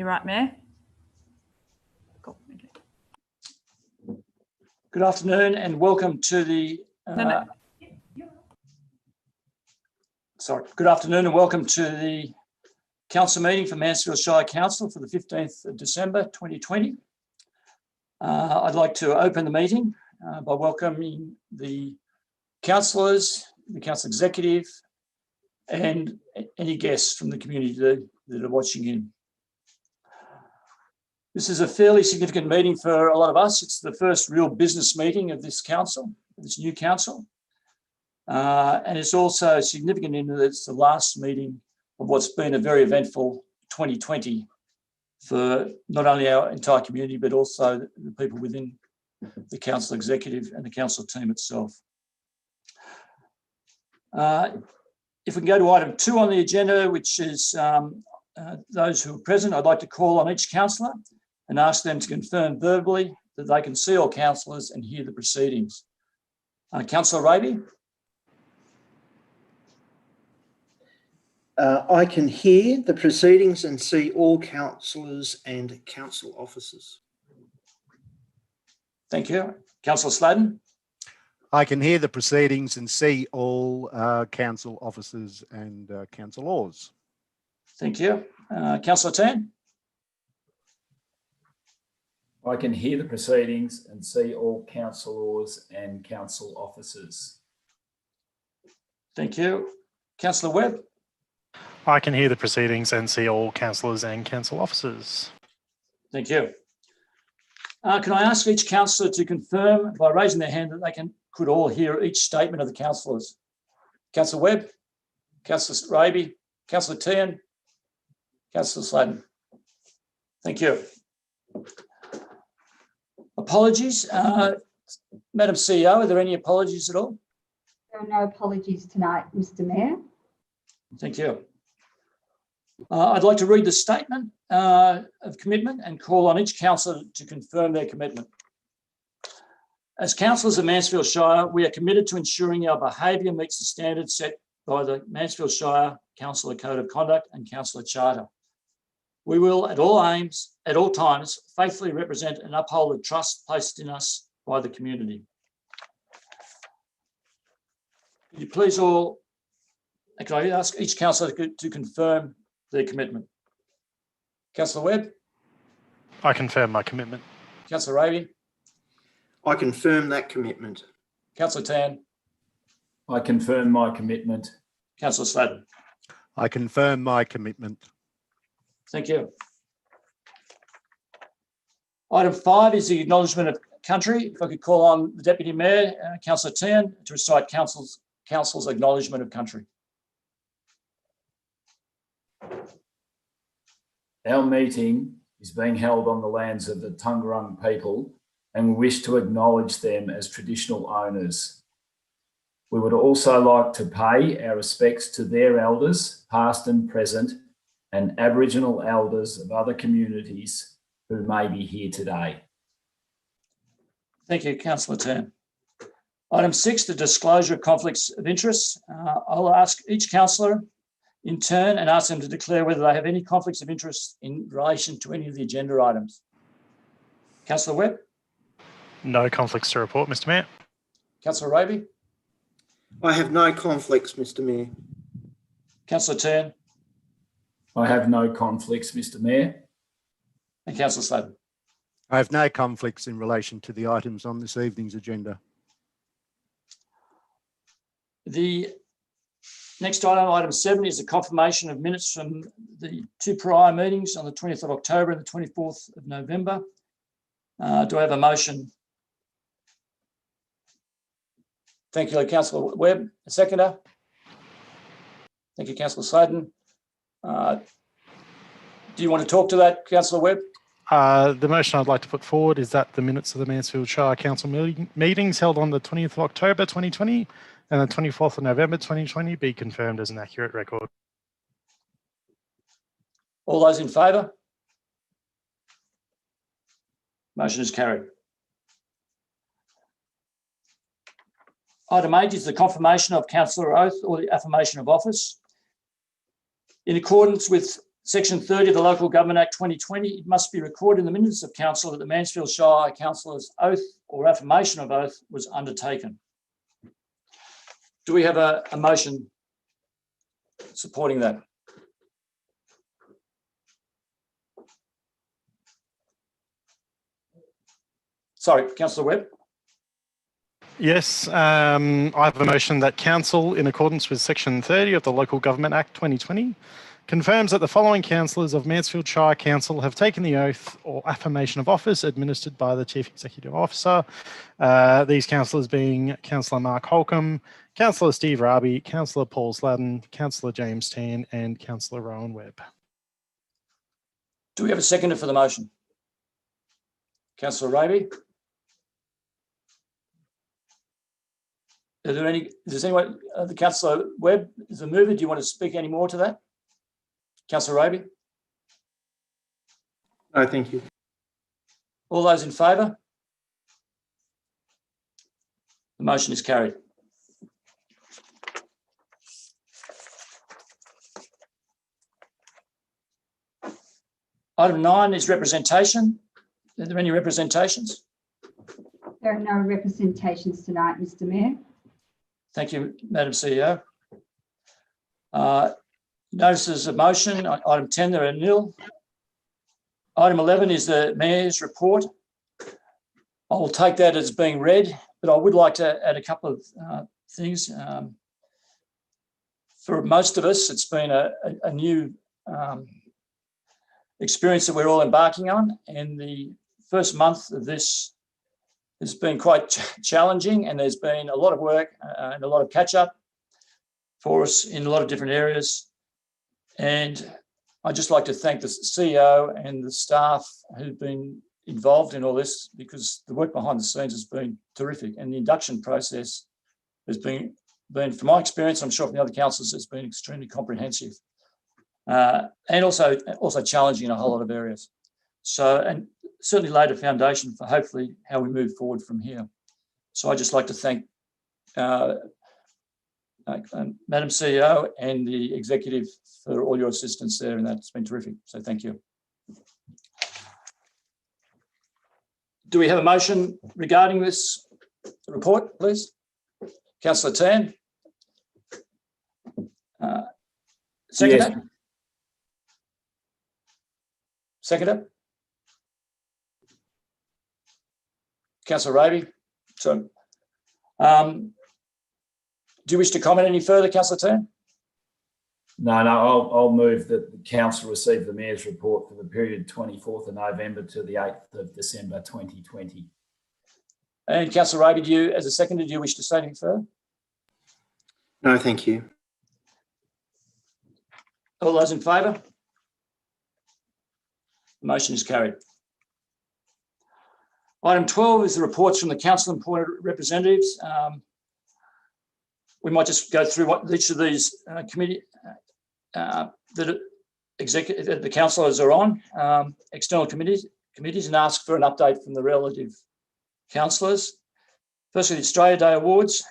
You're right, Mayor. Cool. Okay. Good afternoon and welcome to the good afternoon and welcome to the council meeting for Mansfield Shire Council for the 15th of December 2020. I'd like to open the meeting by welcoming the councillors, the council executive and any guests from the community that are watching in. This is a fairly significant meeting for a lot of us. It's the first real business meeting of this council, this new council. And it's also significant in that it's the last meeting of what's been a very eventful 2020 for not only our entire community, but also the people within the council executive and the council team itself. If we can go to item 2 on the agenda, which is those who are present, I'd like to call on each councillor and ask them to confirm verbally that they can see all councillors and hear the proceedings. Councillor Raby. I can hear the proceedings and see all councillors and council officers. Thank you. Councillor Sladen. I can hear the proceedings and see all council officers and councillors. Thank you. Councillor Tan. I can hear the proceedings and see all councillors and council officers. Thank you. Councillor Webb. I can hear the proceedings and see all councillors and council officers. Thank you. Can I ask each councillor to confirm by raising their hand that they could all hear each statement of the councillors? Councillor Webb, Councillor Raby, Councillor Tian, Councillor Sladen. Thank you. Apologies. Madam CEO, are there any apologies at all? There are no apologies tonight, Mr. Mayor. Thank you. I'd like to read the statement of commitment and call on each councillor to confirm their commitment. As councillors of Mansfield Shire, we are committed to ensuring our behaviour meets the standards set by the Mansfield Shire Councillor Code of Conduct and Councillor Charter. We will, at all times, faithfully represent and uphold the trust placed in us by the community. Could you please all, can I ask each councillor to confirm their commitment? Councillor Webb. I confirm my commitment. Councillor Raby. I confirm that commitment. Councillor Tan. I confirm my commitment. Councillor Sladen. I confirm my commitment. Thank you. Item 5 is the Acknowledgement of Country. If I could call on the Deputy Mayor, Councillor Tian, to recite Council's Acknowledgement of Country. Our meeting is being held on the lands of the Tungarung people, and we wish to acknowledge them as traditional owners. We would also like to pay our respects to their elders, past and present, and Aboriginal elders of other communities who may be here today. Thank you, Councillor Tan. Item 6, the disclosure of conflicts of interest. I'll ask each councillor in turn and ask them to declare whether they have any conflicts of interest in relation to any of the agenda items. Councillor Webb. No conflicts to report, Mr. Mayor. Councillor Raby. I have no conflicts, Mr. Mayor. Councillor Tan. I have no conflicts, Mr. Mayor. And Councillor Sladen. I have no conflicts in relation to the items on this evening's agenda. The next item, item 7, is the confirmation of minutes from the 2 prior meetings on the 20th of October and the 24th of November. Do I have a motion? Thank you, Councillor Webb. A seconder? Thank you, Councillor Sladen. Do you want to talk to that, Councillor Webb? The motion I'd like to put forward is that the minutes of the Mansfield Shire Council meetings held on the 20th of October 2020 and the 24th of November 2020 be confirmed as an accurate record. All those in favour? Motion is carried. Item 8 is the confirmation of councillor oath or the affirmation of office. In accordance with Section 30 of the Local Government Act 2020, it must be recorded in the minutes of council that the Mansfield Shire councillor's oath or affirmation of oath was undertaken. Do we have a motion supporting that? Sorry, Councillor Webb. Yes, I have a motion that council, in accordance with section 30 of the Local Government Act 2020, confirms that the following councillors of Mansfield Shire Council have taken the oath or affirmation of office administered by the Chief Executive Officer. These councillors being Councillor Mark Holcomb, Councillor Steve Raby, Councillor Paul Sladden, Councillor James Tan and Councillor Rowan Webb. Do we have a seconder for the motion? Councillor Raby? Are there any, does anyone, the Councillor Webb is a mover, do you want to speak any more to that? Councillor Raby? No, thank you. All those in favour? The motion is carried. Item 9 is representation. Are there any representations? There are no representations tonight, Mr. Mayor. Thank you, Madam CEO. Notices of motion, item 10, there are nil. Item 11 is the Mayor's report. I will take that as being read, but I would like to add a couple of things. For most of us, it's been a new experience that we're all embarking on, and the first month of this has been quite challenging, and there's been a lot of work and a lot of catch up for us in a lot of different areas. And I'd just like to thank the CEO and the staff who've been involved in all this, because the work behind the scenes has been terrific, and the induction process has been from my experience, I'm sure from the other councillors, it's been extremely comprehensive and also challenging in a whole lot of areas. So, and certainly laid a foundation for hopefully how we move forward from here. So I'd just like to thank Madam CEO and the executive for all your assistance there, and that's been terrific. So thank you. Do we have a motion regarding this report, please? Councillor Tan. Seconder? Yes. Seconder? Councillor Raby. So, do you wish to comment any further, Councillor Tan? No, I'll move that the council receive the Mayor's report for the period 24th of November to the 8th of December 2020. And Councillor Raby, do you, as a seconder, do you wish to say anything further? No, thank you. All those in favour? The motion is carried. Item 12 is the reports from the council appointed representatives. We might just go through what each of these committee that the councillors are on, external committees, and ask for an update from the relative councillors. Firstly, the Australia Day Awards.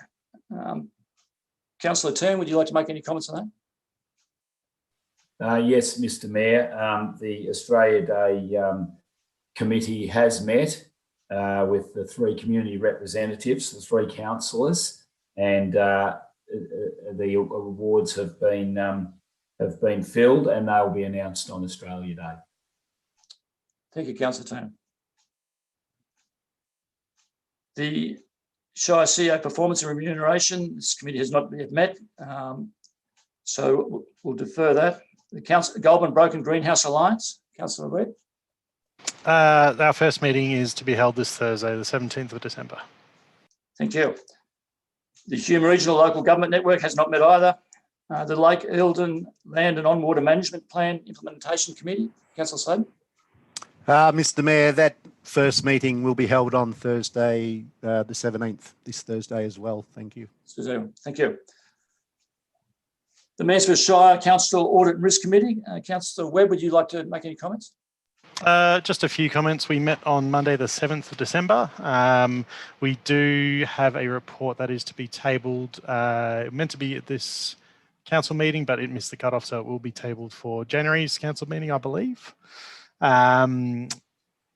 Councillor Tan, would you like to make any comments on that? Yes, Mr. Mayor. The Australia Day committee has met with the 3 community representatives, the 3 councillors, and the awards have been filled, and they will be announced on Australia Day. Thank you, Councillor Tan. The Shire CEO performance and remuneration, this committee has not yet met, so we'll defer that. The Goulburn Broken Greenhouse Alliance, Councillor Webb. Our first meeting is to be held this Thursday, the 17th of December. Thank you. The Hume Regional Local Government Network has not met either. The Lake Eildon Land and On-Water Management Plan Implementation Committee, Councillor Sladden. Mr. Mayor, that first meeting will be held on Thursday, the 17th, this Thursday as well. Thank you. Thank you. The Mansfield Shire Council Audit and Risk Committee, Councillor Webb, would you like to make any comments? Just a few comments. We met on Monday, the 7th of December. We do have a report that is to be tabled, meant to be at this council meeting, but it missed the cutoff, so it will be tabled for January's council meeting, I believe.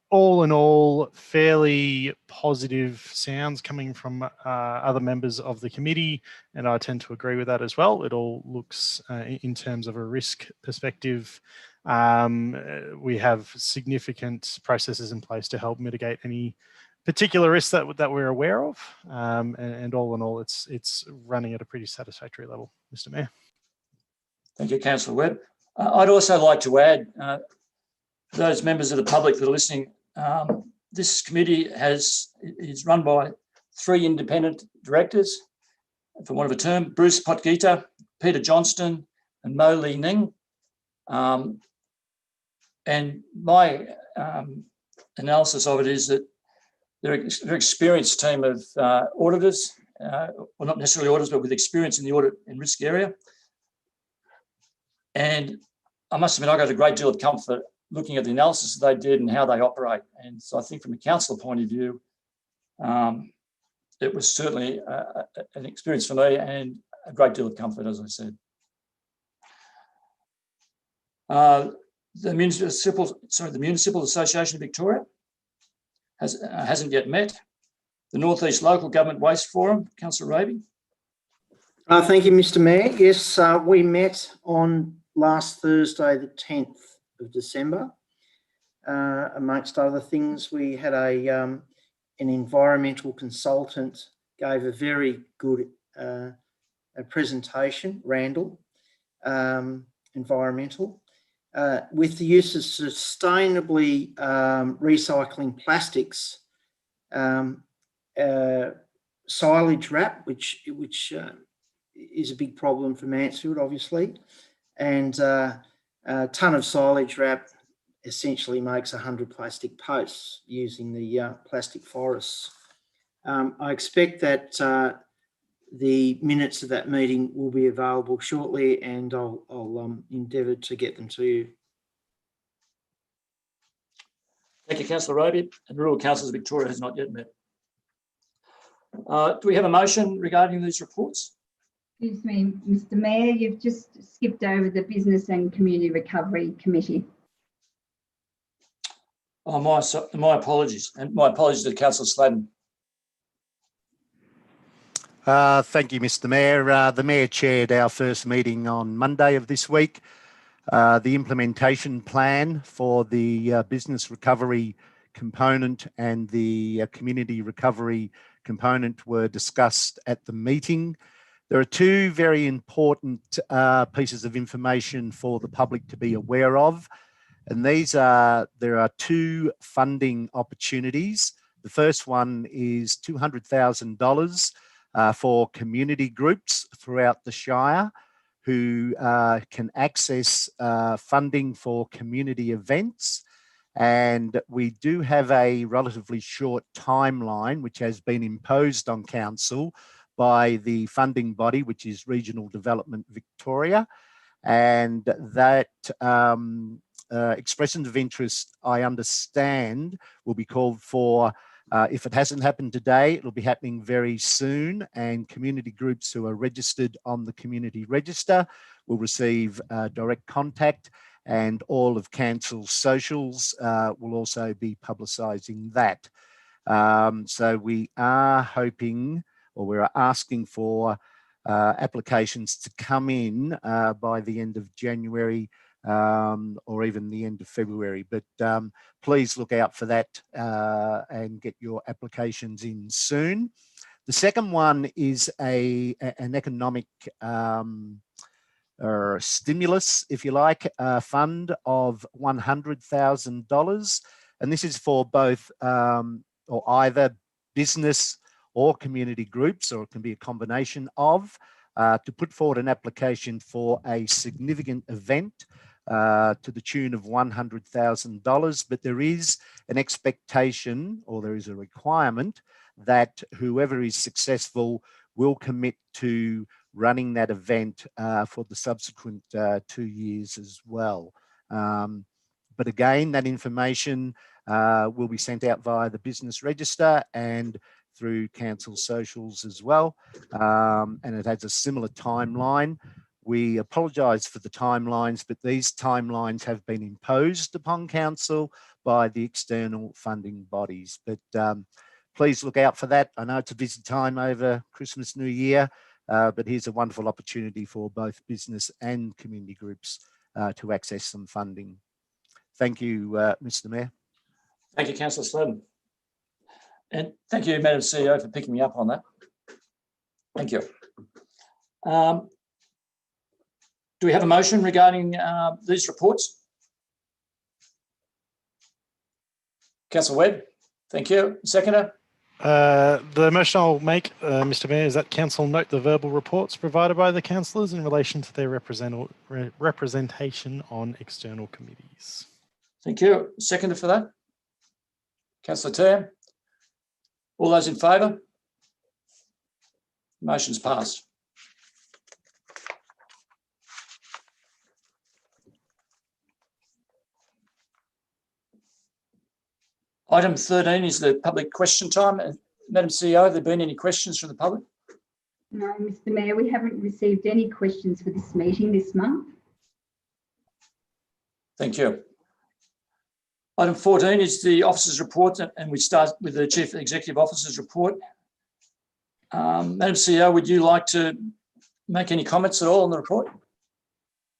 All in all, fairly positive sounds coming from other members of the committee, and I tend to agree with that as well. It all looks, in terms of a risk perspective, we have significant processes in place to help mitigate any particular risks that we're aware of, and all in all, it's running at a pretty satisfactory level, Mr. Mayor. Thank you, Councillor Webb. I'd also like to add, for those members of the public that are listening, this committee is run by 3 independent directors, for want of a term: Bruce Potgieter, Peter Johnston, and Mo Lee Ning. And my analysis of it is that they're a very experienced team of auditors, well, not necessarily auditors, but with experience in the audit and risk area. And I must admit, I got a great deal of comfort looking at the analysis that they did and how they operate. And so I think from a council point of view, it was certainly an experience for me and a great deal of comfort, as I said. The Municipal Association of Victoria hasn't yet met. The North East Local Government Waste Forum, Councillor Raby. Thank you, Mr. Mayor. Yes, we met on last Thursday, the 10th of December. Amongst other things, we had an environmental consultant gave a very good presentation, Randall, environmental, with the use of sustainably recycling plastics, silage wrap, which is a big problem for Mansfield, obviously, and a tonne of silage wrap essentially makes 100 plastic posts using the plastic forests. I expect that the minutes of that meeting will be available shortly, and I'll endeavour to get them to you. Thank you, Councillor Raby. And Rural Councils of Victoria has not yet met. Do we have a motion regarding these reports? Excuse me, Mr. Mayor, you've just skipped over the Business and Community Recovery Committee. Oh, my apologies. And my apologies to Councillor Sladen. Thank you, Mr. Mayor. The Mayor chaired our first meeting on Monday of this week. The implementation plan for the business recovery component and the community recovery component were discussed at the meeting. There are 2 very important pieces of information for the public to be aware of. And there are 2 funding opportunities. The first one is $200,000 for community groups throughout the Shire who can access funding for community events. And we do have a relatively short timeline, which has been imposed on council by the funding body, which is Regional Development Victoria. And that expressions of interest, I understand, will be called for. If it hasn't happened today, it'll be happening very soon, and community groups who are registered on the community register will receive direct contact, and all of council's socials will also be publicising that. So we are hoping, or we're asking for applications to come in by the end of January or even the end of February. But please look out for that and get your applications in soon. The second one is an economic stimulus, if you like, fund of $100,000. And this is for both or either business or community groups, or it can be a combination of, to put forward an application for a significant event to the tune of $100,000. But there is an expectation, or there is a requirement, that whoever is successful will commit to running that event for the subsequent 2 years as well. But again, that information will be sent out via the business register and through council socials as well. And it has a similar timeline. We apologise for the timelines, but these timelines have been imposed upon council by the external funding bodies. But please look out for that. I know it's a busy time over Christmas, New Year, but here's a wonderful opportunity for both business and community groups to access some funding. Thank you, Mr. Mayor. Thank you, Councillor Snowden. And thank you, Madam CEO, for picking me up on that. Thank you. Do we have a motion regarding these reports? Councillor Webb, thank you. Seconder? The motion I'll make, Mr. Mayor, is that council note the verbal reports provided by the councillors in relation to their representation on external committees. Thank you. Seconder for that? Councillor Tam? All those in favour? Motion's passed. Item 13 is the public question time. Madam CEO, have there been any questions from the public? No, Mr. Mayor, we haven't received any questions for this meeting this month. Thank you. Item 14 is the officer's report, and we start with the Chief Executive Officer's report. Madam CEO, would you like to make any comments at all on the report?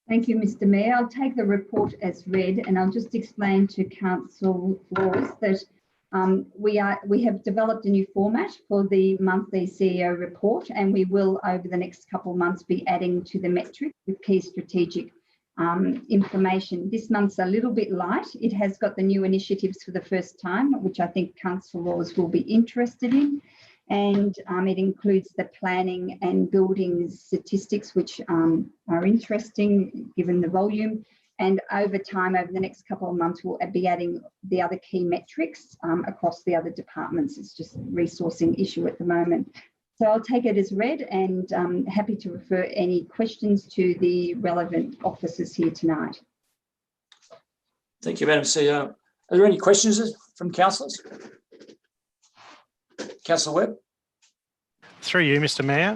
Thank you, Mr. Mayor. I'll take the report as read, and I'll just explain to Council Flores that we have developed a new format for the monthly CEO report, and we will over the next couple of months be adding to the metric with key strategic information. This month's a little bit light. It has got the new initiatives for the first time, which I think Council Laws will be interested in. And it includes the planning and building statistics, which are interesting given the volume. And over time, over the next couple of months, we'll be adding the other key metrics across the other departments. It's just a resourcing issue at the moment. So I'll take it as read, and happy to refer any questions to the relevant officers here tonight. Thank you, Madam CEO. Are there any questions from councillors? Councillor Webb. Through you, Mr. Mayor.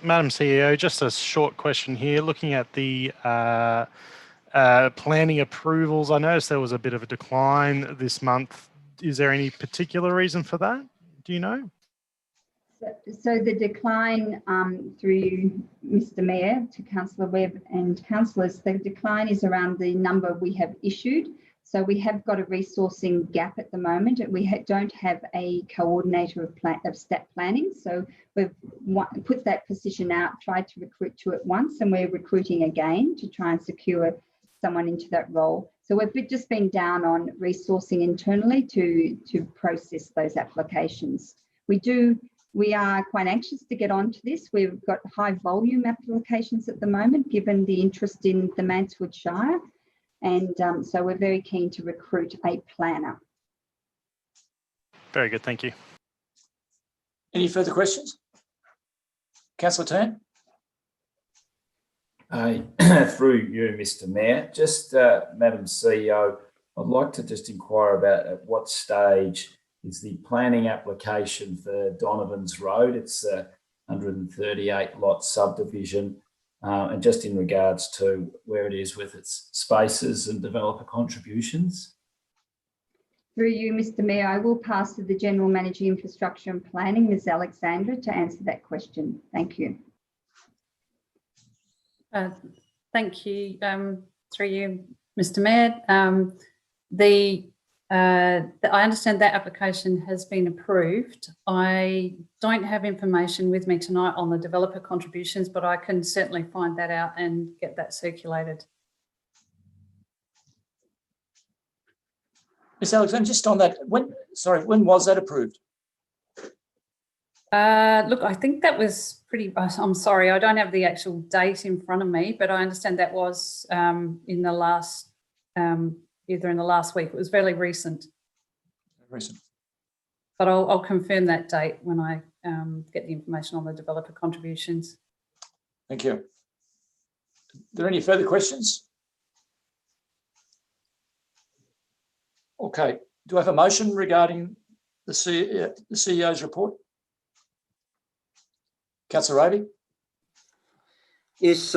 Madam CEO, just a short question here. Looking at the planning approvals, I noticed there was a bit of a decline this month. Is there any particular reason for that? Do you know? So the decline, through you, Mr. Mayor, to Councillor Webb and councillors, the decline is around the number we have issued. So we have got a resourcing gap at the moment, and we don't have a coordinator of stat planning. So we've put that position out, tried to recruit to it once, and we're recruiting again to try and secure someone into that role. So we've just been down on resourcing internally to process those applications. We are quite anxious to get onto this. We've got high volume applications at the moment, given the interest in the Mansfield Shire. And so we're very keen to recruit a planner. Very good, thank you. Any further questions? Councillor Tan? Through you, Mr. Mayor, just Madam CEO, I'd like to just inquire about at what stage is the planning application for Donovan's Road. It's a 138 lot subdivision. And just in regards to where it is with its spaces and developer contributions. Through you, Mr. Mayor, I will pass to the General Manager Infrastructure and Planning, Ms. Alexandra, to answer that question. Thank you. Thank you. Through you, Mr. Mayor. I understand that application has been approved. I don't have information with me tonight on the developer contributions, but I can certainly find that out and get that circulated. Ms. Alexander, just on that, when was that approved? Look, I think that was pretty, I'm sorry, I don't have the actual date in front of me, but I understand that was in the last, either in the last week. It was fairly recent. Recent. But I'll confirm that date when I get the information on the developer contributions. Thank you. Are there any further questions? Okay. Do I have a motion regarding the CEO's report? Councillor Raby. Yes,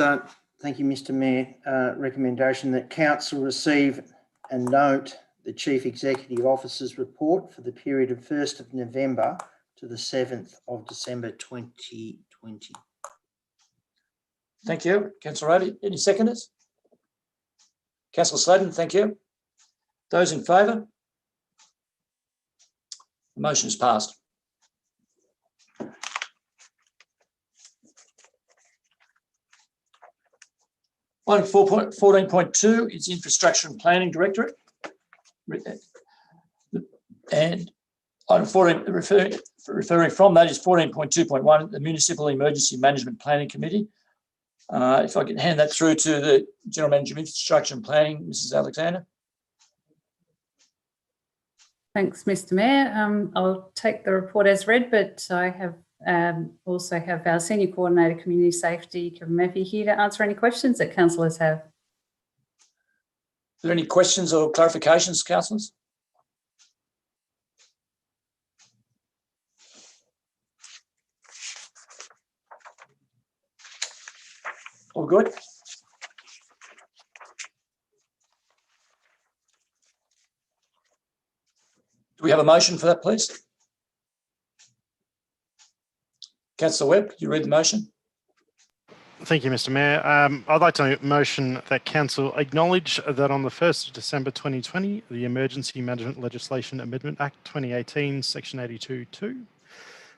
thank you, Mr Mayor. Recommendation that council receive and note the Chief Executive Officer's report for the period of 1st of November to the 7th of December 2020. Thank you. Councillor Audit, any seconders? Councillor Sladen, thank you. Those in favour? The motion is passed. Item 14.2 is Infrastructure and Planning Directorate. And item 14, referring from that is 14.2.1, the Municipal Emergency Management Planning Committee. If I can hand that through to the General Manager of Infrastructure and Planning, Mrs. Alexander. Thanks, Mr Mayor. I'll take the report as read, but I have also have our Senior Coordinator Community Safety, Kevin Murphy, here to answer any questions that councillors have. Are there any questions or clarifications, councillors? All good? Do we have a motion for that, please? Councillor Webb, could you read the motion? Thank you, Mr Mayor. I'd like to motion that Council acknowledge that on the 1st of December 2020, the Emergency Management Legislation Amendment Act 2018, Section 82(2),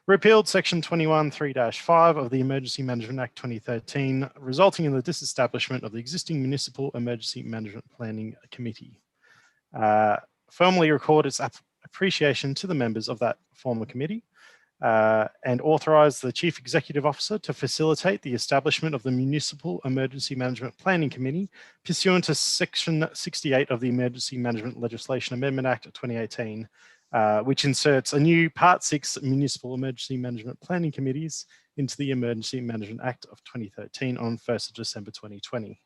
repealed Section 21(3)(5) of the Emergency Management Act 2013, resulting in the disestablishment of the existing Municipal Emergency Management Planning Committee. Formally record its appreciation to the members of that former committee, and authorise the Chief Executive Officer to facilitate the establishment of the Municipal Emergency Management Planning Committee pursuant to Section 68 of the Emergency Management Legislation Amendment Act 2018, which inserts a new Part 6 Municipal Emergency Management Planning Committees into the Emergency Management Act of 2013 on 1st of December 2020.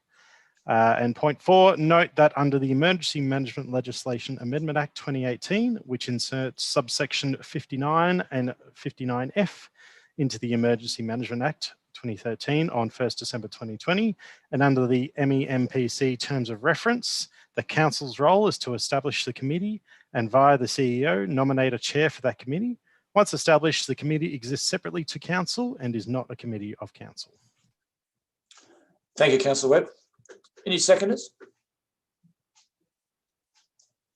And point 4, note that under the Emergency Management Legislation Amendment Act 2018, which inserts subsection 59 and 59F into the Emergency Management Act 2013 on 1st December 2020, and under the MEMPC terms of reference, the council's role is to establish the committee and via the CEO nominate a chair for that committee. Once established, the committee exists separately to council and is not a committee of council. Thank you, Councillor Webb. Any seconders?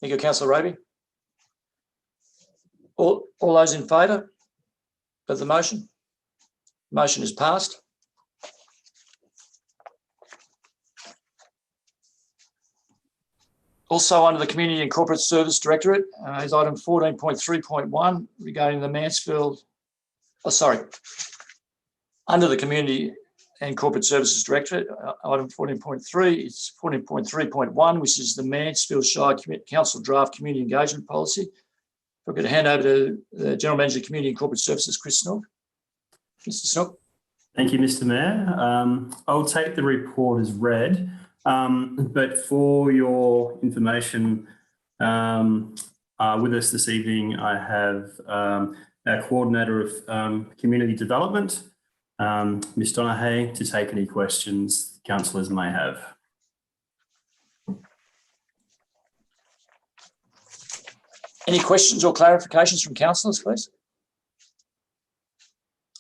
Thank you, Councillor Raby. All those in favour of the motion? Motion is passed. Also under the Community and Corporate Service Directorate is item 14.3.1 regarding the Mansfield, under the Community and Corporate Services Directorate, item 14.3 is 14.3.1, which is the Mansfield Shire Council Draft Community Engagement Policy. If I could hand over to the General Manager of Community and Corporate Services, Chris Snook. Mr. Snook. Thank you, Mr Mayor. I'll take the report as read, but for your information, with us this evening, I have our Coordinator of Community Development, Ms Donahue, to take any questions councillors may have. Any questions or clarifications from councillors, please?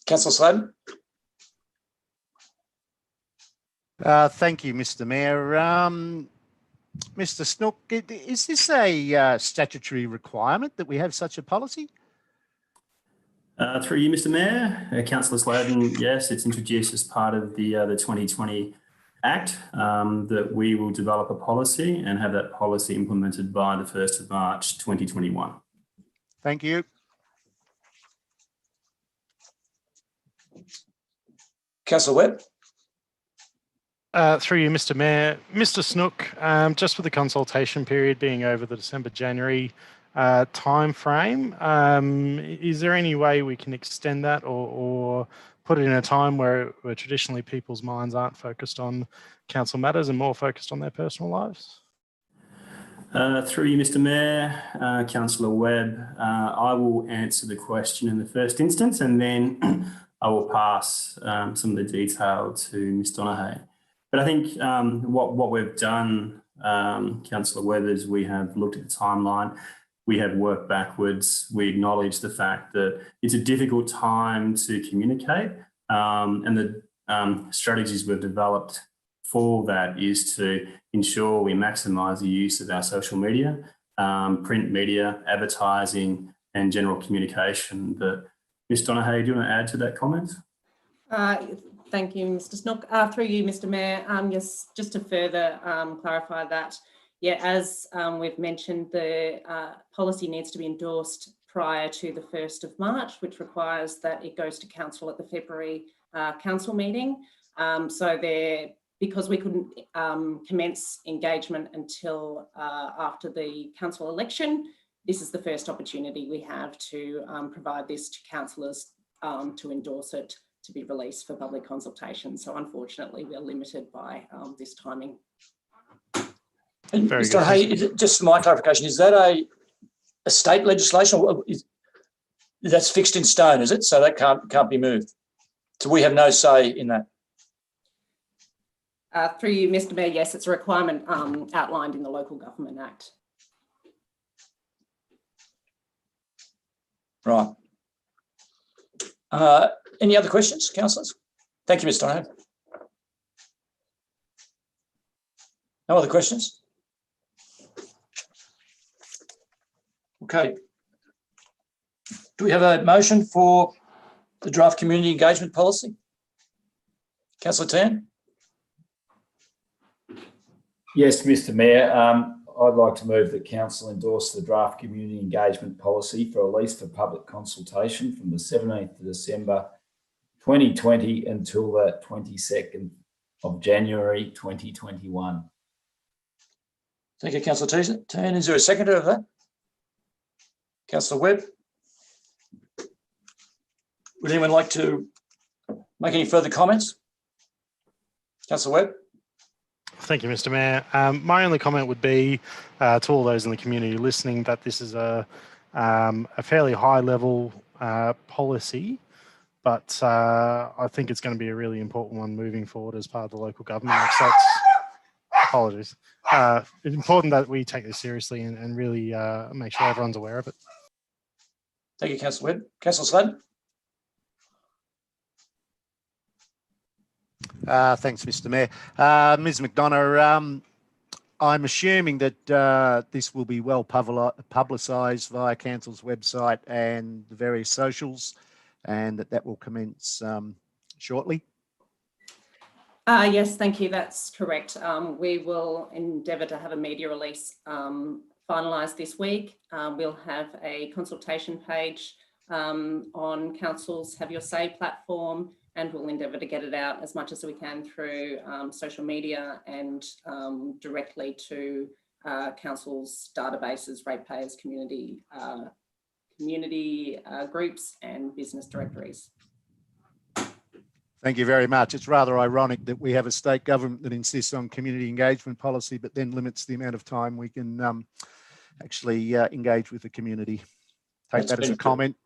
Councillor Sladen. Thank you, Mr Mayor. Mr Snook, is this a statutory requirement that we have such a policy? Through you, Mr Mayor, Councillor Sladen, yes, it's introduced as part of the 2020 Act that we will develop a policy and have that policy implemented by the 1st of March 2021. Thank you. Councillor Webb. Through you, Mr Mayor. Mr Snook, just with the consultation period being over the December-January time frame, is there any way we can extend that or put it in a time where traditionally people's minds aren't focused on council matters and more focused on their personal lives? Through you, Mr Mayor, Councillor Webb, I will answer the question in the first instance, and then I will pass some of the detail to Ms Donaghy. But I think what we've done, Councillor Webb, is we have looked at the timeline. We have worked backwards. We acknowledge the fact that it's a difficult time to communicate, and the strategies we've developed for that is to ensure we maximise the use of our social media, print media, advertising, and general communication. But Ms Donaghy, do you want to add to that comment? Thank you, Mr Snook. Through you, Mr Mayor, yes, just to further clarify that, yeah, as we've mentioned, the policy needs to be endorsed prior to the 1st of March, which requires that it goes to Council at the February Council meeting. Because we couldn't commence engagement until after the council election, this is the first opportunity we have to provide this to councillors to endorse it to be released for public consultation. So unfortunately, we're limited by this timing. And Mr. Hay, just for my clarification, is that a state legislation, or that's fixed in stone, is it? So that can't be moved. So we have no say in that. Through you, Mr Mayor, yes, it's a requirement outlined in the Local Government Act. Right. Any other questions, councillors? Thank you, Mr. Donaghy. No other questions? Okay. Do we have a motion for the draft community engagement policy? Councillor Tan? Yes, Mr Mayor. I'd like to move that Council endorse the draft community engagement policy for release for public consultation from the 17th of December 2020 until the 22nd of January 2021. Thank you, Councillor Tan. Is there a seconder of that? Councillor Webb? Would anyone like to make any further comments? Councillor Webb? Thank you, Mr Mayor. My only comment would be to all those in the community listening that this is a fairly high-level policy, but I think it's going to be a really important one moving forward as part of the local government. Apologies. It's important that we take this seriously and really make sure everyone's aware of it. Thank you, Councillor Webb. Councillor Sladen? Thanks, Mr Mayor. Ms McDonough, I'm assuming that this will be well publicised via Council's website and the various socials, and that will commence shortly. Yes, thank you. That's correct. We will endeavour to have a media release finalised this week. We'll have a consultation page on Council's Have Your Say platform, and we'll endeavour to get it out as much as we can through social media and directly to Council's databases, ratepayers, community groups and business directories. Thank you very much. It's rather ironic that we have a state government that insists on community engagement policy, but then limits the amount of time we can actually engage with the community. Take that as a comment.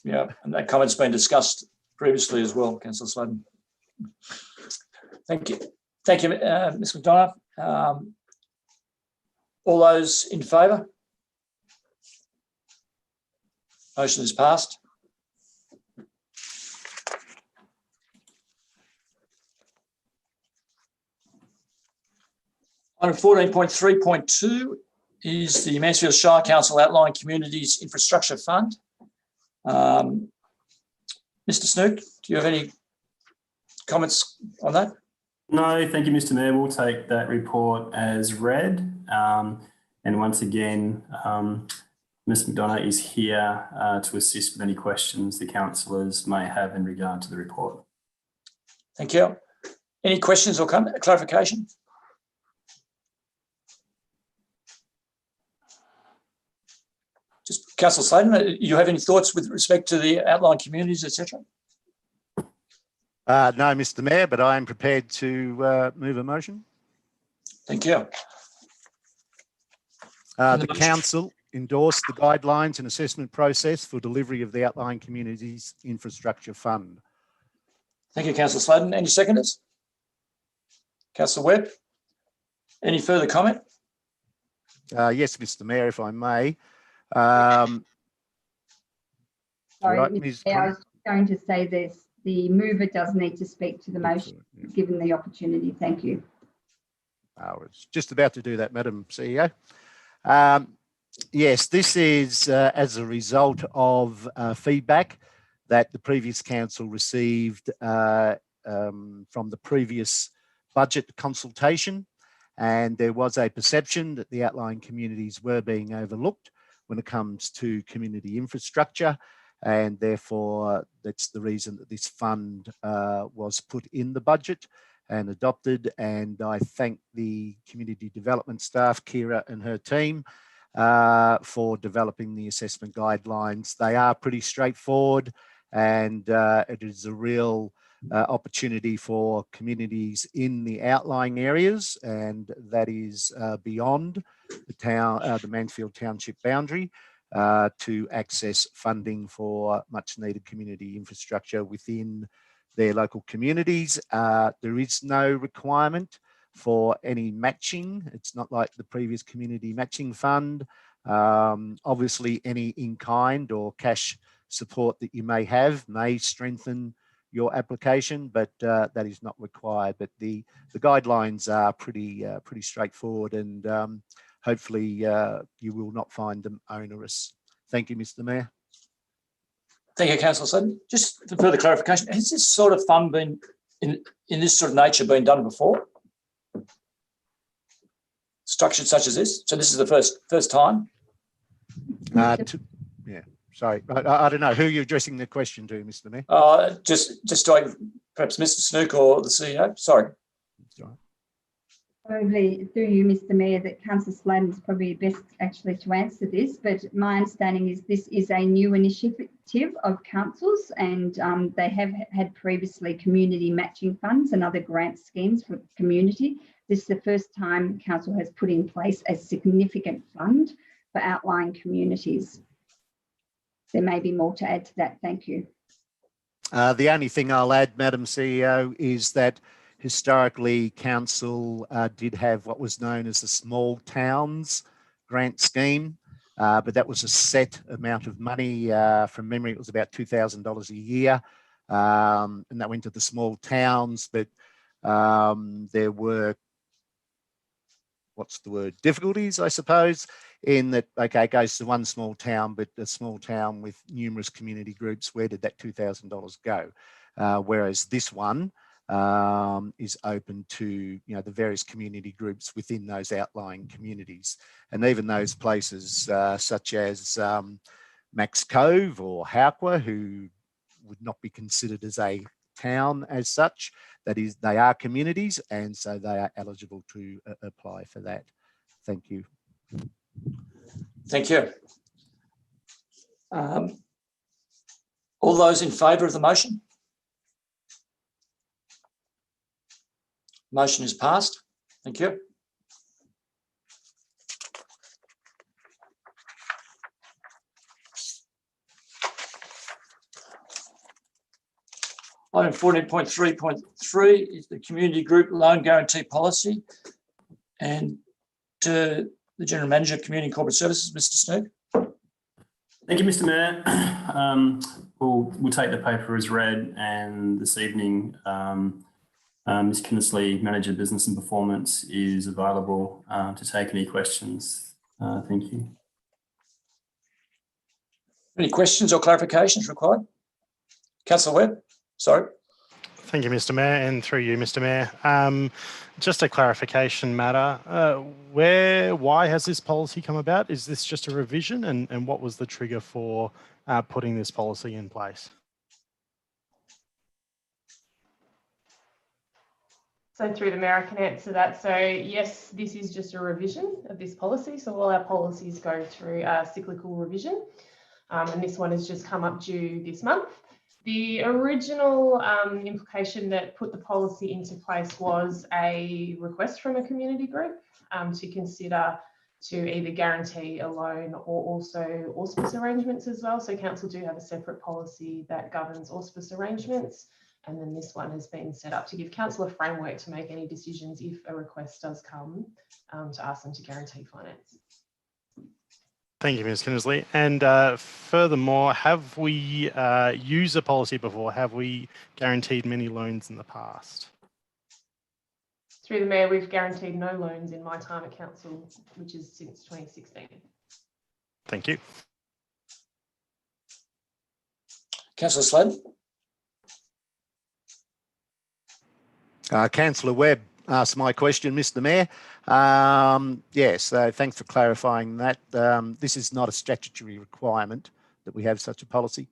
Yeah, and that comment's been discussed previously as well, Councillor Sladen. Thank you. Thank you, Ms McDonough. All those in favour? Motion is passed. Item 14.3.2 is the Mansfield Shire Council Outlying Communities Infrastructure Fund. Mr. Snook, do you have any comments on that? No, thank you, Mr Mayor. We'll take that report as read. And once again, Ms McDonough is here to assist with any questions the councillors may have in regard to the report. Thank you. Any questions or clarification? Just Councillor Sladen, you have any thoughts with respect to the outlying communities, etc.? No, Mr Mayor, but I am prepared to move a motion. Thank you. The council endorsed the guidelines and assessment process for delivery of the Outlying Communities Infrastructure Fund. Thank you, Councillor Sladen. Any seconders? Councillor Webb? Any further comment? Yes, Mr. Mayor, if I may. Sorry, right, Mr. Ms. Mayor, I Connie? was going to say this. The mover does need to speak to the motion, given the opportunity. Thank you. I was just about to do that, Madam CEO. Yes, this is as a result of feedback that the previous council received from the previous budget consultation, and there was a perception that the outlying communities were being overlooked when it comes to community infrastructure, and therefore that's the reason that this fund was put in the budget and adopted. And I thank the community development staff, Kira and her team, for developing the assessment guidelines. They are pretty straightforward, and it is a real opportunity for communities in the outlying areas, and that is beyond the town, the Mansfield Township boundary, to access funding for much needed community infrastructure within their local communities. There is no requirement for any matching. It's not like the previous community matching fund. Obviously, any in-kind or cash support that you may have may strengthen your application, but that is not required. But the guidelines are pretty straightforward, and hopefully you will not find them onerous. Thank you, Mr. Mayor. Thank you, Councillor Sladen. Just for further clarification, has this sort of fund been in this sort of nature been done before? Structured such as this? So this is the first time? Yeah, sorry. I don't know. Who are you addressing the question to, Mr. Mayor? Just like perhaps Mr. Snook or the CEO. Sorry. Probably through you, Mr. Mayor, that Councillor Sladen is probably best actually to answer this, but my understanding is this is a new initiative of councils, and they have had previously community matching funds and other grant schemes for community. This is the first time council has put in place a significant fund for outlying communities. There may be more to add to that. Thank you. The only thing I'll add, Madam CEO, is that historically council did have what was known as the small towns grant scheme, but that was a set amount of money. From memory, it was about $2,000 a year, and that went to the small towns. But there were, difficulties, I suppose, in that, okay, it goes to one small town, but a small town with numerous community groups, where did that $2,000 go? Whereas this one is open to the various community groups within those outlying communities, and even those places such as Max Cove or Hauqua, who would not be considered as a town as such. That is, they are communities, and so they are eligible to apply for that. Thank you. Thank you. All those in favour of the motion? Motion is passed. Thank you. Item 14.3.3 is the community group loan guarantee policy, and to the General Manager of Community and Corporate Services, Mr. Snook. Thank you, Mr. Mayor. We'll take the paper as read, and this evening Ms. Kinnersley, Manager Business and Performance, is available to take any questions. Thank you. Any questions or clarifications required? Councillor Webb, sorry. Thank you, Mr. Mayor, and through you, Mr. Mayor. Just a clarification matter. Why has this policy come about? Is this just a revision, and what was the trigger for putting this policy in place? So through the Mayor, I can answer that. So yes, this is just a revision of this policy. So all our policies go through a cyclical revision, and this one has just come up due this month. The original implication that put the policy into place was a request from a community group to consider to either guarantee a loan or also auspice arrangements as well. So council do have a separate policy that governs auspice arrangements. And then this one has been set up to give council a framework to make any decisions if a request does come to ask them to guarantee finance. Thank you, Ms. Kinnersley. And furthermore, have we used a policy before? Have we guaranteed many loans in the past? Through the Mayor, we've guaranteed no loans in my time at council, which is since 2016. Thank you. Councillor Sladen. Councillor Webb asked my question, Mr. Mayor. Yes, thanks for clarifying that. This is not a statutory requirement that we have such a policy.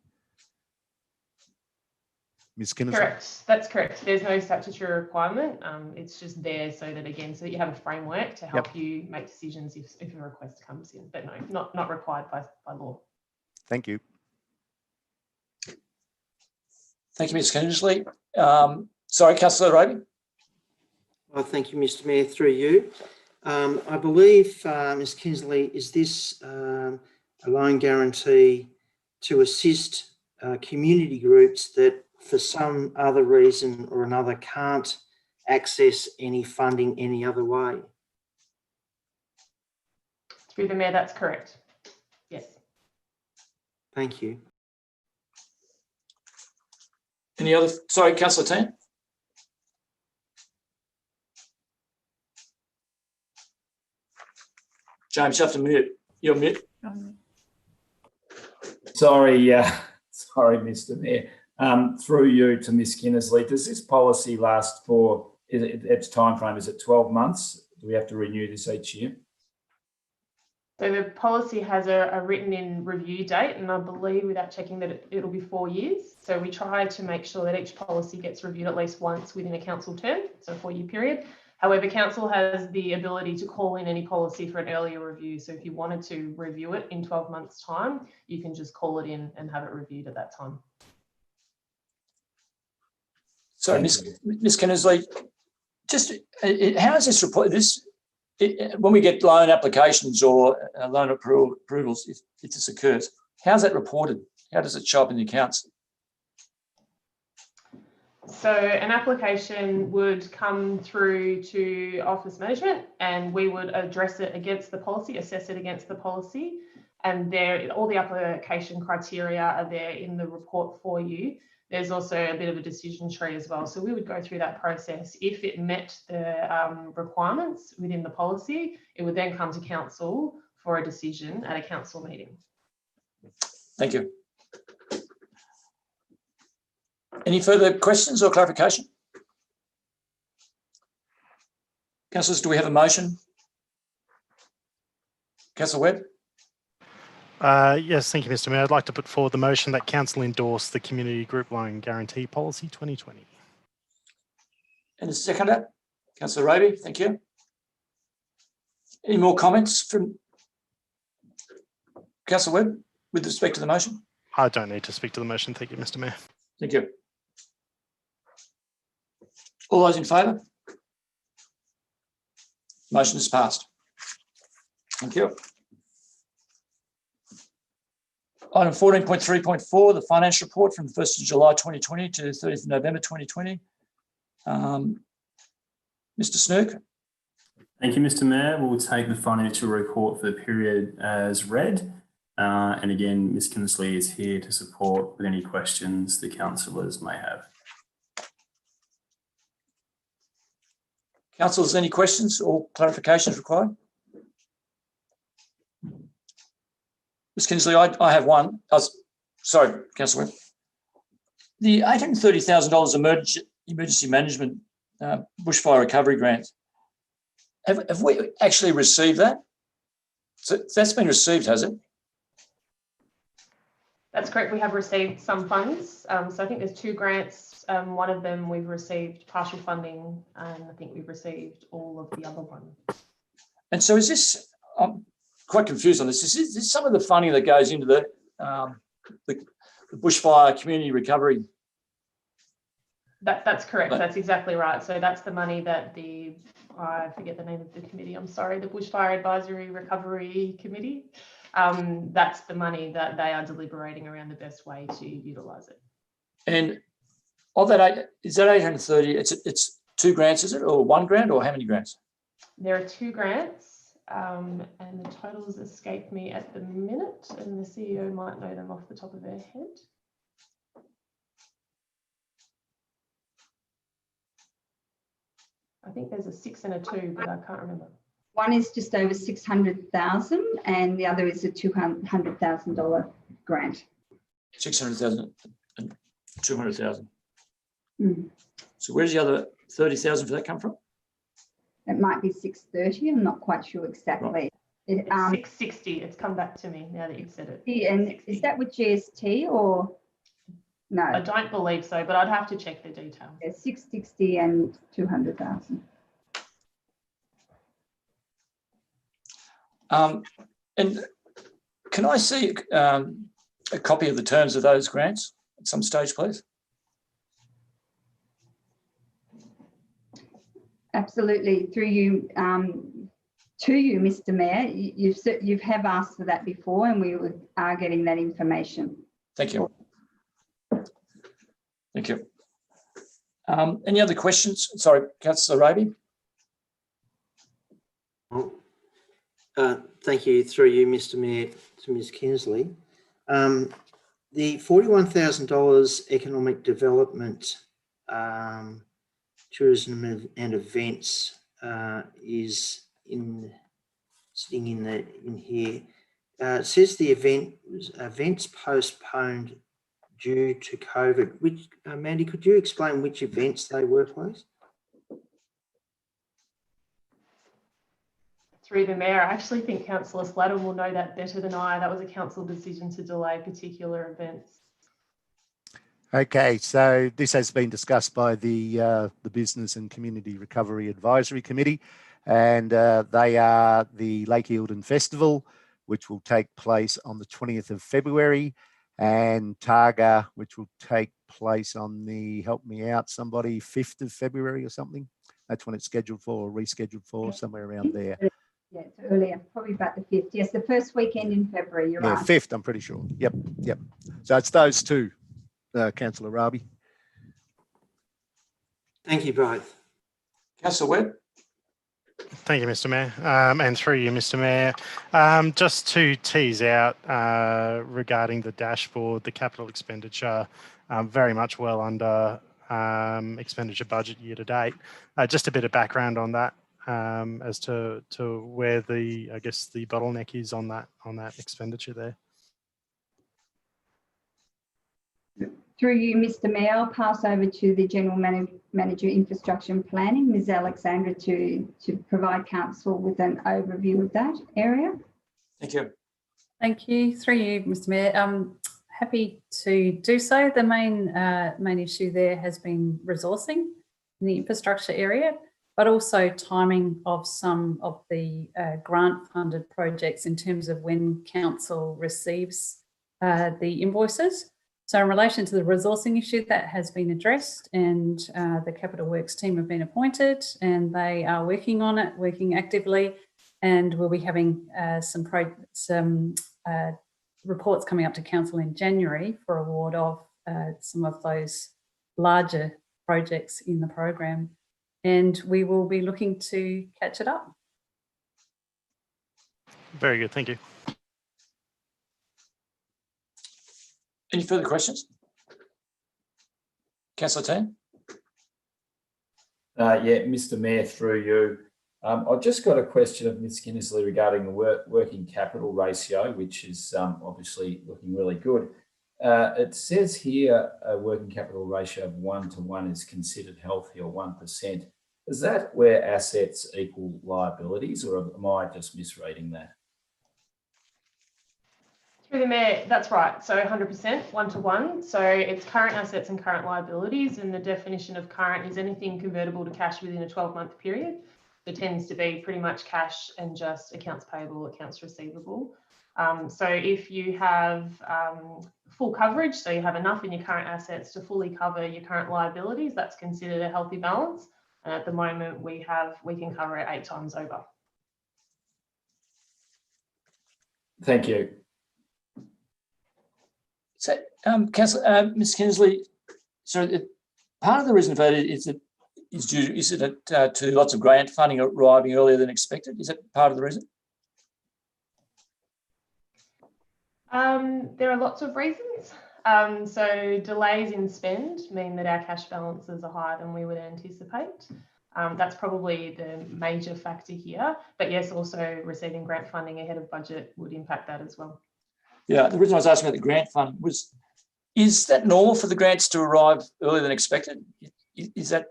Ms. Kinnersley? Correct, that's correct. There's no statutory requirement. It's just there so that, again, so that you have a framework to help you make decisions if a request comes in, but no, not required by law. Thank you. Thank you, Ms. Kinnersley. Sorry, Councillor Raby. Well, thank you, Mr. Mayor, through you. I believe, Ms. Kinnersley, is this a loan guarantee to assist community groups that for some other reason or another can't access any funding any other way? Through the Mayor, that's correct. Yes. Thank you. Any other? Sorry, Councillor Tan. James, you have to mute. You're mute. Sorry, sorry, Mr. Mayor. Through you to Ms. Kinnersley, does this policy last for, its time frame, is it 12 months? Do we have to renew this each year? So the policy has a written in review date, and I believe, without checking, that it'll be 4 years. So we try to make sure that each policy gets reviewed at least once within a council term, so a 4-year period. However, council has the ability to call in any policy for an earlier review. So if you wanted to review it in 12 months' time, you can just call it in and have it reviewed at that time. Sorry, Ms. Kinnersley, just how is this report? When we get loan applications or loan approvals, if this occurs, how's that reported? How does it show up in the accounts? So an application would come through to office management, and we would address it against the policy, assess it against the policy, and all the application criteria are there in the report for you. There's also a bit of a decision tree as well. So we would go through that process. If it met the requirements within the policy, it would then come to council for a decision at a council meeting. Thank you. Any further questions or clarification? Councillors, do we have a motion? Councillor Webb? Yes, thank you, Mr. Mayor. I'd like to put forward the motion that council endorse the Community Group Loan Guarantee Policy 2020. And the seconder, Councillor Raby, thank you. Any more comments from Councillor Webb with respect to the motion? I don't need to speak to the motion. Thank you, Mr. Mayor. Thank you. All those in favour? Motion is passed. Thank you. Item 14.3.4, the financial report from the 1st of July 2020 to the 30th of November 2020. Mr. Snook. Thank you, Mr. Mayor. We'll take the financial report for the period as read. And again, Ms. Kinnersley is here to support with any questions the councillors may have. Councillors, any questions or clarifications required? Ms. Kinnersley, I have one. Sorry, Councillor Webb. The $830,000 emergency management bushfire recovery grant, have we actually received that? So that's been received, has it? That's correct. We have received some funds. So I think there's 2 grants. One of them we've received partial funding, and I think we've received all of the other ones. And so is this, I'm quite confused on this. Is this some of the funding that goes into the bushfire community recovery? That's correct. That's exactly right. So that's the money that I forget the name of the committee, I'm sorry, the Bushfire Advisory Recovery Committee. That's the money that they are deliberating around the best way to utilise it. And Of that, is that 830? It's 2 grants, is it, or 1 grant, or how many grants? There are 2 grants, and the totals escape me at the minute, and the CEO might know them off the top of their head. I think there's a 6 and a 2, but I can't remember. One is just over 600,000 and the other is a $200,000 grant. 600,000 and 200,000. Mm. So where's the other 30,000 for that come from? It might be 630. I'm not quite sure exactly. Right. It, 660. It's come back to me now that you've said it. and is that with GST or no? I don't believe so, but I'd have to check the details. Yeah, 660 and 200,000. And can I see a copy of the terms of those grants at some stage, please? Absolutely. Through you, to you, Mr. Mayor, you have asked for that before, and we are getting that information. Thank you. Thank you. Any other questions? Sorry, Councillor Raby. Thank you, through you, Mr. Mayor, to Ms. Kinsley. The $41,000 economic development, tourism and events is sitting in here. It says the events postponed due to COVID. Which Mandy, could you explain which events they were, please? Through the Mayor, I actually think Councillor Sladen will know that better than I. That was a council decision to delay particular events. Okay, so this has been discussed by the Business and Community Recovery Advisory Committee, and they are the Lake Eildon Festival, which will take place on the 20th of February, and Targa, which will take place on the, help me out, somebody, 5th of February or something. That's when it's scheduled for, or rescheduled for, somewhere around there. Yeah, it's earlier, probably about the 5th. Yes, the first weekend in February, you're right. 5th, I'm pretty sure. Yep. So it's those two, Councillor Raby. Thank you both. Councillor Webb. Thank you, Mr. Mayor. And through you, Mr. Mayor, just to tease out regarding the dashboard, the capital expenditure, very much well under expenditure budget year to date. Just a bit of background on that as to where the, I guess, the bottleneck is on that expenditure there. Through you, Mr. Mayor, I'll pass over to the General Manager Infrastructure and Planning, Ms. Alexandra, to provide council with an overview of that area. Thank you. Thank you. Through you, Mr. Mayor. Happy to do so. The main issue there has been resourcing in the infrastructure area, but also timing of some of the grant-funded projects in terms of when council receives the invoices. So in relation to the resourcing issue, that has been addressed, and the Capital Works team have been appointed and they are working on it, working actively, and we'll be having some reports coming up to council in January for award of some of those larger projects in the program, and we will be looking to catch it up. Very good, thank you. Any further questions? Councillor Tan? Yeah, Mr. Mayor, through you. I've just got a question of Ms. Kinsley regarding the working capital ratio, which is obviously looking really good. It says here a working capital ratio of 1:1 is considered healthy, or 1%. Is that where assets equal liabilities, or am I just misreading that? Through the Mayor, that's right. So 100%, 1:1. So it's current assets and current liabilities, and the definition of current is anything convertible to cash within a 12-month period. It tends to be pretty much cash and just accounts payable, accounts receivable. So if you have full coverage, so you have enough in your current assets to fully cover your current liabilities, that's considered a healthy balance. And at the moment, we can cover it 8 times over. Thank you. So, Councillor, Ms. Kinsley, sorry, part of the reason for that is it to lots of grant funding arriving earlier than expected? Is that part of the reason? There are lots of reasons. So delays in spend mean that our cash balances are higher than we would anticipate. That's probably the major factor here. But yes, also receiving grant funding ahead of budget would impact that as well. Yeah, the reason I was asking about the grant funding was, is that normal for the grants to arrive earlier than expected? Is that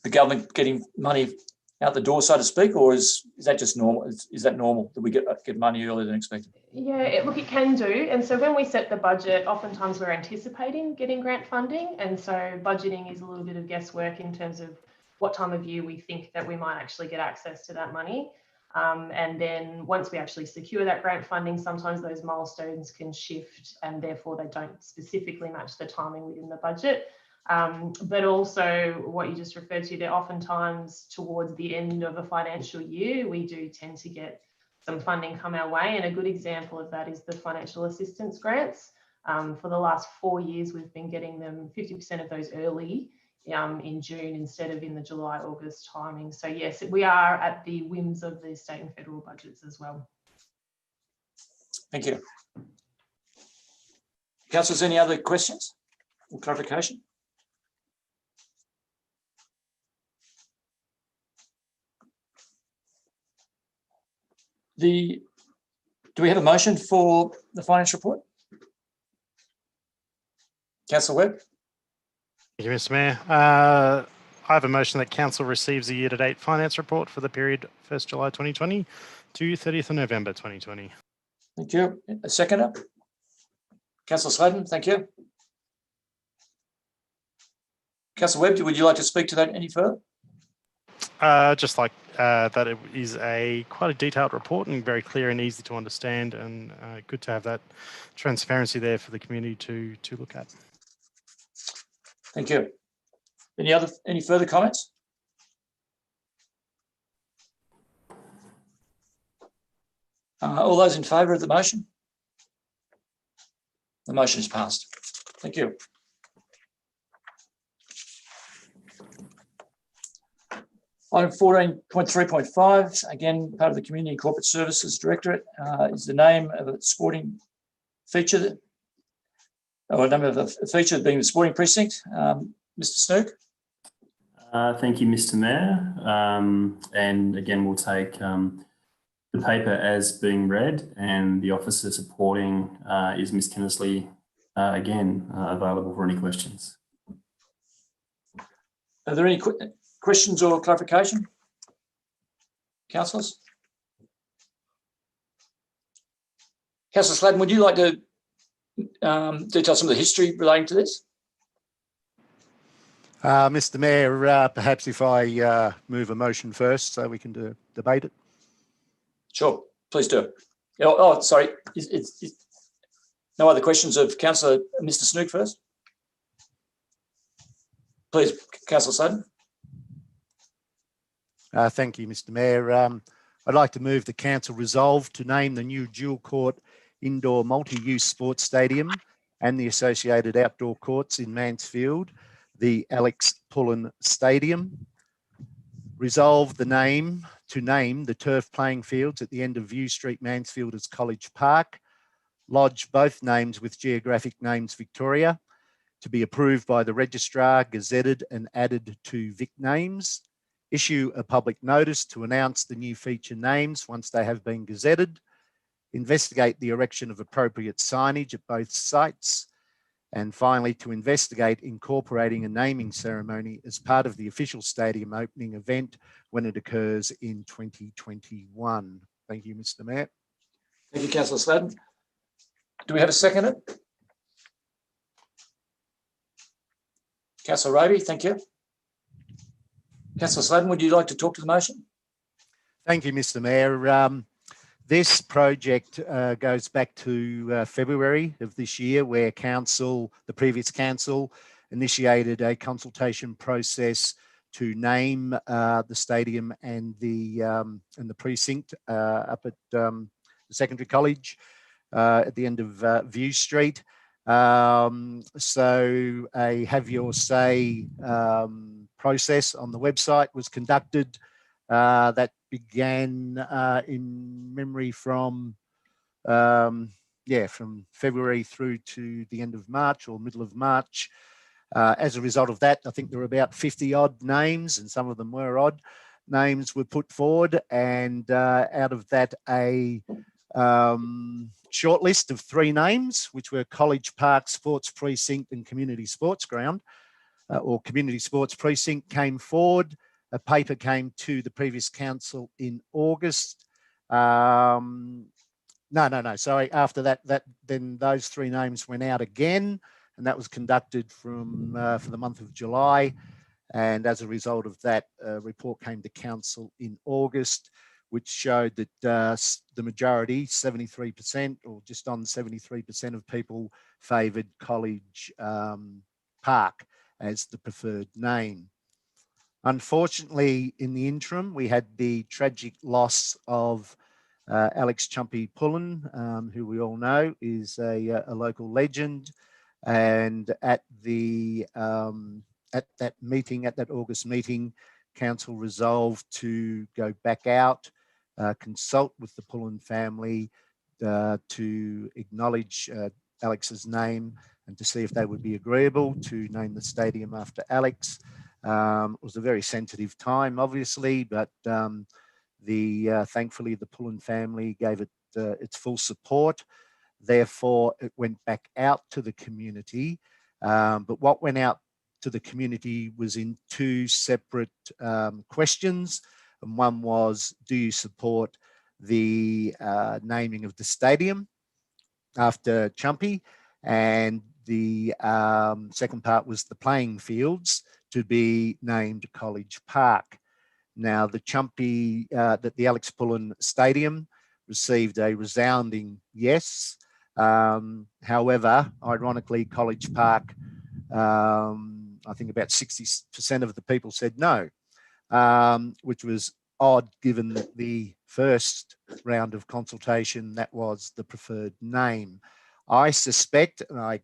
the government getting money out the door, so to speak, or is that just normal? Is that normal that we get money earlier than expected? Yeah, look, it can do. And so when we set the budget, oftentimes we're anticipating getting grant funding. And so budgeting is a little bit of guesswork in terms of what time of year we think that we might actually get access to that money. And then once we actually secure that grant funding, sometimes those milestones can shift and therefore they don't specifically match the timing within the budget. But also what you just referred to there, oftentimes towards the end of a financial year, we do tend to get some funding come our way. And a good example of that is the financial assistance grants. For the last 4 years, we've been getting them 50% of those early in June instead of in the July, August timing. So yes, we are at the whims of the state and federal budgets as well. Thank you. Councillors, any other questions or clarification? Do we have a motion for the finance report? Councillor Webb. Thank you, Mr. Mayor. I have a motion that Council receives the year-to-date finance report for the period 1st July 2020 to 30th of November 2020. Thank you. A seconder? Councillor Sladen, thank you. Councillor Webb, would you like to speak to that any further? Just like that it is quite a detailed report and very clear and easy to understand, and good to have that transparency there for the community to look at. Thank you. Any further comments? All those in favour of the motion? The motion is passed. Thank you. Item 14.3.5, again, part of the Community and Corporate Services Directorate, is the name of a sporting feature, or a number of a feature being the sporting precinct. Mr. Snook. Thank you, Mr. Mayor. And again, we'll take the paper as being read, and the officer supporting is Ms. Kinnersley, again, available for any questions. Are there any questions or clarification? Councillors? Councillor Sladen, would you like to detail some of the history relating to this? Mr. Mayor, perhaps if I move a motion first so we can debate it. Sure, please do. Oh, sorry. No other questions of Councillor Mr. Snook first? Please, Councillor Sladen. Thank you, Mr. Mayor. I'd like to move the council resolve to name the new dual court indoor multi-use sports stadium and the associated outdoor courts in Mansfield the Alex Pullen Stadium. Resolve to name the turf playing fields at the end of View Street, Mansfield as College Park. Lodge both names with geographic names Victoria to be approved by the registrar, gazetted and added to Vic names. Issue a public notice to announce the new feature names once they have been gazetted. Investigate the erection of appropriate signage at both sites. And finally, to investigate incorporating a naming ceremony as part of the official stadium opening event when it occurs in 2021. Thank you, Mr. Mayor. Thank you, Councillor Sladen. Do we have a seconder? Councillor Raby, thank you. Councillor Sladen, would you like to talk to the motion? Thank you, Mr. Mayor. This project goes back to February of this year, where the previous council initiated a consultation process to name the stadium and the precinct up at the secondary college at the end of View Street. So a have your say process on the website was conducted that began in memory from from February through to the end of March or middle of March. As a result of that, I think there were about 50 odd names, and some of them were odd names, were put forward, and out of that a short list of 3 names, which were College Park Sports Precinct and Community Sports Ground, or Community Sports Precinct, came forward. A paper came to the previous council in August. Sorry. After that, then those 3 names went out again, and that was conducted from for the month of July. And as a result of that, a report came to council in August, which showed that the majority, 73% or just on 73% of people, favoured College Park as the preferred name. Unfortunately, in the interim, we had the tragic loss of Alex Chumpy Pullen, who we all know is a local legend. And at that meeting, at that August meeting, council resolved to go back out, consult with the Pullen family to acknowledge Alex's name and to see if they would be agreeable to name the stadium after Alex. It was a very sensitive time, obviously, but thankfully the Pullen family gave it its full support. Therefore, it went back out to the community. But what went out to the community was in 2 separate questions. And one was, do you support the naming of the stadium after Chumpy? And the second part was the playing fields to be named College Park. Now, the Chumpy, the Alex Pullen Stadium received a resounding yes. However, ironically, College Park, I think about 60% of the people said no, which was odd given that the first round of consultation, that was the preferred name. I suspect, and I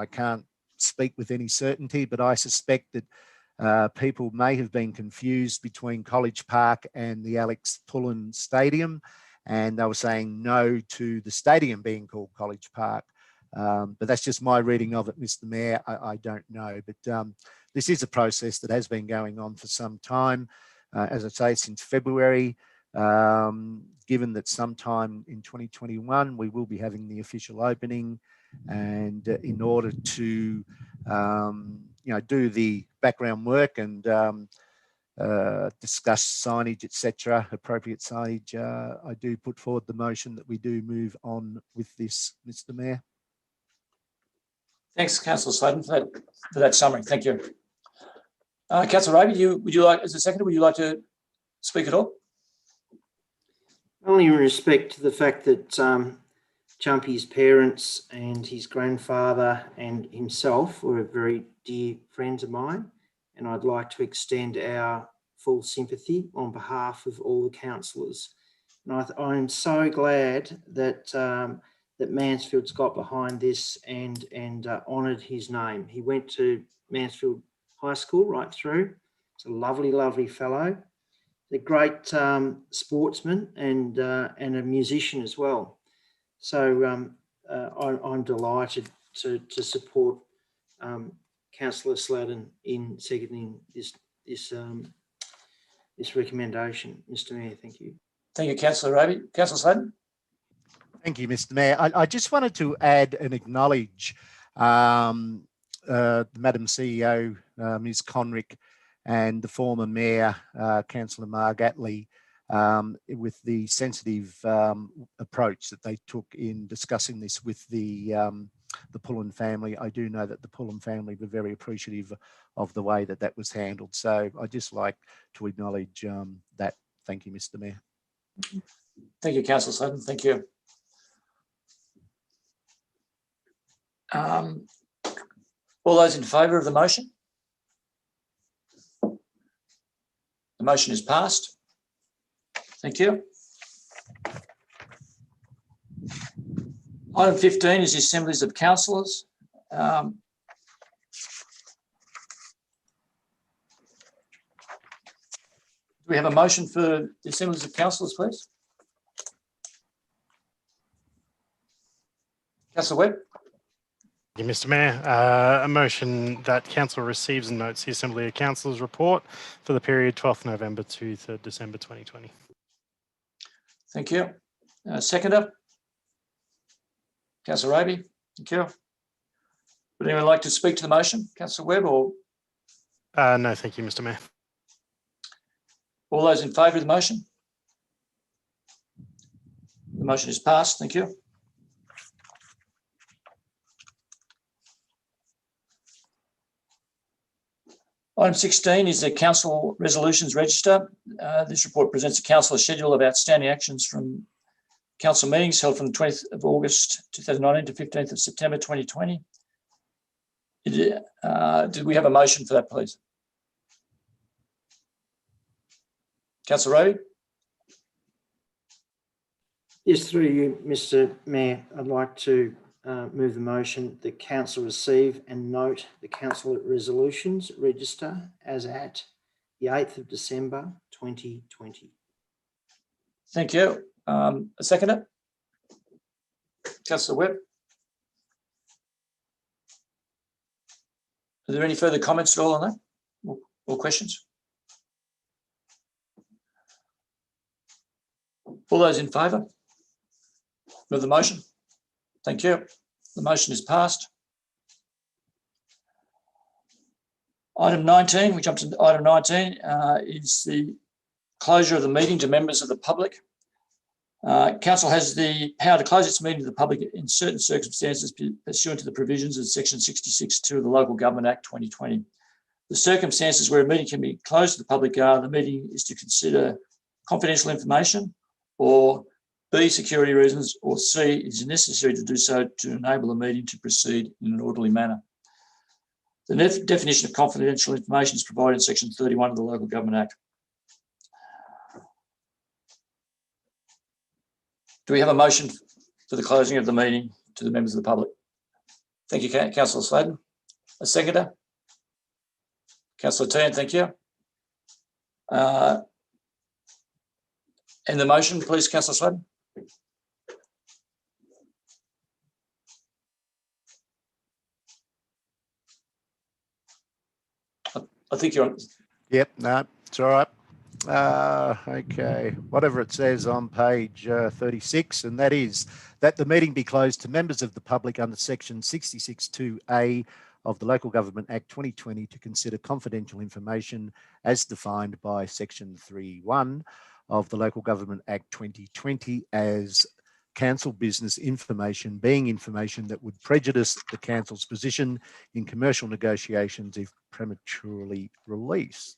can't speak with any certainty, but I suspect that people may have been confused between College Park and the Alex Pullen Stadium, and they were saying no to the stadium being called College Park. But that's just my reading of it, Mr. Mayor. I don't know, but this is a process that has been going on for some time. As I say, since February, given that sometime in 2021, we will be having the official opening, and in order to do the background work and discuss signage, etc., appropriate signage, I do put forward the motion that we do move on with this, Mr. Mayor. Thanks, Councillor Sladen, for that summary. Thank you. Councillor Raby, would you like, as a seconder, would you like to speak at all? Only in respect to the fact that Chumpy's parents and his grandfather and himself were very dear friends of mine, and I'd like to extend our full sympathy on behalf of all the councillors. And I'm so glad that that Mansfield's got behind this and honoured his name. He went to Mansfield High School right through. He's a lovely, lovely fellow. A great sportsman and a musician as well. So I'm delighted to support Councillor Sladen in seconding this recommendation, Mr. Mayor. Thank you. Thank you, Councillor Raby. Councillor Sladen. Thank you, Mr. Mayor. I just wanted to add and acknowledge Madam CEO, Ms. Conrick, and the former Mayor, Councillor Marg Attlee, with the sensitive approach that they took in discussing this with the Pullen family. I do know that the Pullen family were very appreciative of the way that was handled. So I'd just like to acknowledge that. Thank you, Mr. Mayor. Thank you, Councillor Sladen. Thank you. All those in favour of the motion? The motion is passed. Thank you. Item 15 is the assemblies of councillors. Do we have a motion for the assemblies of councillors, please? Councillor Webb. Thank you, Mr. Mayor. A motion that council receives and notes the Assembly of Councillors report for the period 12th November to 3rd December 2020. Thank you. Seconder. Councillor Raby. Thank you. Would anyone like to speak to the motion? Councillor Webb or? No, thank you, Mr. Mayor. All those in favour of the motion? The motion is passed. Thank you. Item 16 is the Council Resolutions Register. This report presents a council schedule of outstanding actions from council meetings held from the 20th of August 2019 to 15th of September 2020. Did we have a motion for that, please? Councillor Roby? Yes, through you, Mr. Mayor, I'd like to move the motion the council receive and note the council resolutions register as at the 8th of December 2020. Thank you. A seconder? Councillor Webb? Are there any further comments at all on that or questions? All those in favour of the motion? Thank you. The motion is passed. Item 19, we jump to item 19, is the closure of the meeting to members of the public. Council has the power to close its meeting to the public in certain circumstances pursuant to the provisions of section 66(2) of the Local Government Act 2020. The circumstances where a meeting can be closed to the public are the meeting is to consider confidential information, or B, security reasons, or C, it is necessary to do so to enable the meeting to proceed in an orderly manner. The definition of confidential information is provided in section 31 of the Local Government Act. Do we have a motion for the closing of the meeting to the members of the public? Thank you, Councillor Sladen. A seconder? Councillor Tehan, thank you. And the motion, please, Councillor Sladen. I think you're on. Yep, no, it's all right. Okay, whatever it says on page 36, and that is that the meeting be closed to members of the public under section 66(2)(a) of the Local Government Act 2020 to consider confidential information as defined by section 3(1) of the Local Government Act 2020 as council business information, being information that would prejudice the council's position in commercial negotiations if prematurely released.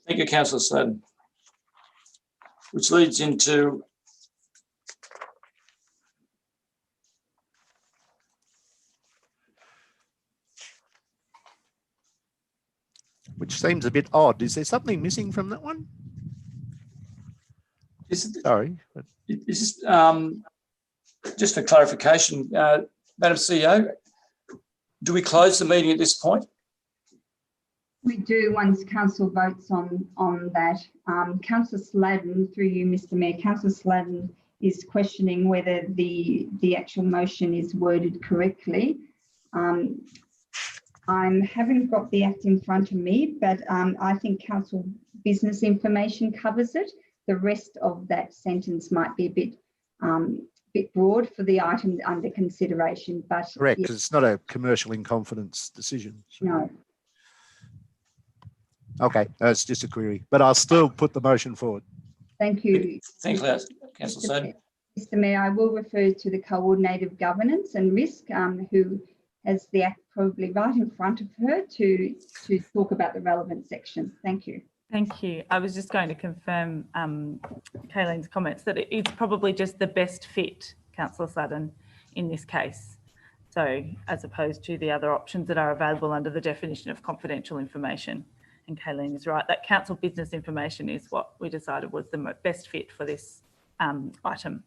Thank you, Councillor Sladen. Which leads into which seems a bit odd. Is there something missing from that one? Sorry. This is just for clarification, Madam CEO, do we close the meeting at this point? We do once council votes on that. Councillor Sladen, through you, Mr. Mayor, Councillor Sladen is questioning whether the actual motion is worded correctly. I haven't got the act in front of me, but I think council business information covers it. The rest of that sentence might be a bit broad for the item under consideration, but correct, because it's not a commercial in confidence decision. So. No. Okay, that's just a query, but I'll still put the motion forward. Thank you. Thank you, Councillor Sladen. Mr. Mayor, I will refer to the Coordinator of Governance and Risk, who has the act probably right in front of her to talk about the relevant section. Thank you. Thank you. I was just going to confirm Kayleen's comments that it's probably just the best fit, Councillor Sladen, in this case. So as opposed to the other options that are available under the definition of confidential information. And Kayleen is right, that council business information is what we decided was the best fit for this item.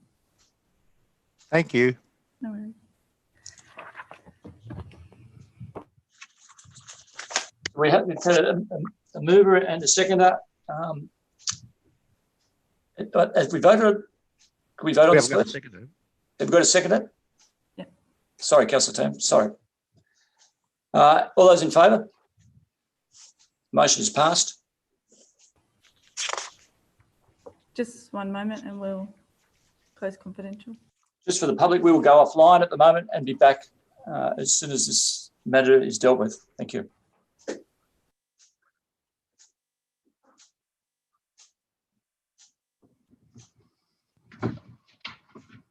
Thank you. No worries. We have a mover and a seconder. But as we voted, can we vote on this? We haven't got a seconder. Have we got a seconder? Yeah. Sorry, Councillor Tam. Sorry. All those in favour? Motion is passed. Just one moment and we'll close confidential. Just for the public, we will go offline at the moment and be back as soon as this matter is dealt with. Thank you.